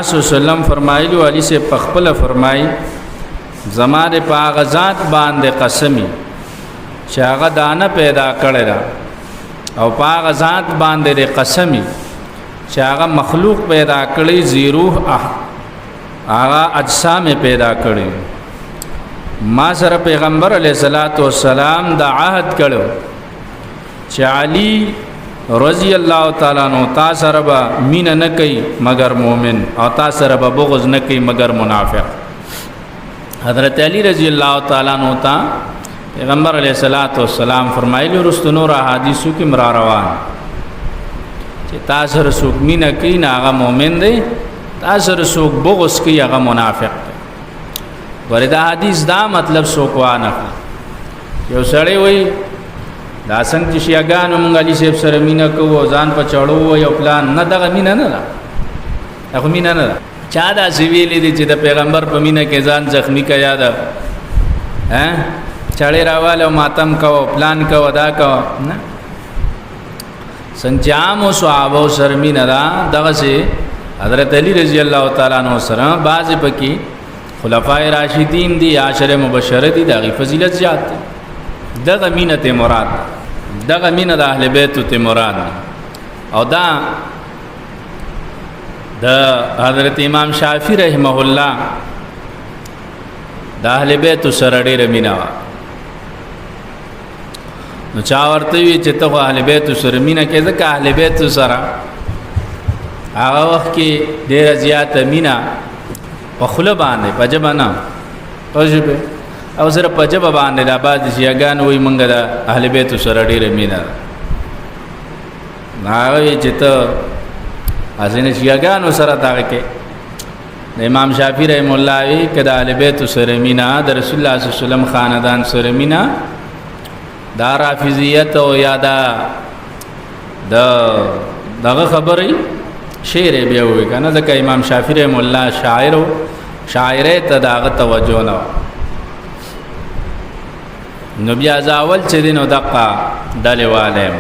صلی الله علیه وسلم فرمایلی علی سے پخپل فرمای زماره په غزاد باندې قسمی چې هغه دانه پیدا کړی را او په غزاد باندې قسمی چې هغه مخلوق پیدا کړی زیروح هغه اجسام پیدا کړی ما سره پیغمبر علیه الصلاۃ والسلام دا عهد کړو چې علی رضی الله تعالی عنہ تا سره به مين نه کوي مگر مؤمن او تا سره به بغض نه کوي مگر منافق. حضرت علی رضی الله تعالی عنہ تا پیغمبر علیہ الصلوۃ والسلام فرمایلی رستنو را حدیثو کې مرا روان چې تا سره څوک مين کوي نه هغه مؤمن دی، تا سره څوک بغض کوي هغه منافق دی. وردا حدیث دا مطلب څوک وانه یو سړی وای دا څنګه چې شیعاګانو مونږ علي صاحب سره مینا کوو ځان په چړو یو پلان نه دغه مینا نه ده هغه مینا نه ده چا دا سویلې دي چې د پیغمبر په مینا کې ځان زخمی کا یاد چړې راواله ماتم کوو پلان کوو دا کوو نه سنجام او صحابه سره مینا ده دغه سي حضرت علی رضی الله تعالی عنہ سره بعض پکې خلفای راشدین دي عشره مبشره دي دغه فضیلت زیات دغه مینه ته مراد دغه مینه د اهل بیت ته مراد او دا د حضرت امام شافعی رحمه الله د اهل بیت سره ډېر مینه نو چا ورته وی چې ته اهل بیت سره مینه کې ځکه اهل بیت سره هغه وخت کې ډېر زیات مینه په خله باندې پجبانا پجبه او سره په جبه باندې د آباد شیعاګان وای مونږ د اهل بیت سره ډېر مینه ناوي چې ته ازنه شیعاګان سره دا کې د امام شافعی رحم الله وی کده اهل بیت سره مینه د رسول الله صلی الله علیه وسلم خاندان سره مینه دا رافضیت او یادا دغه خبرې شعر به وي کنه ځکه امام شافعی رحم الله شاعر ته دغه توجه نه نو بیا ځاول چې دینو دقه دلواله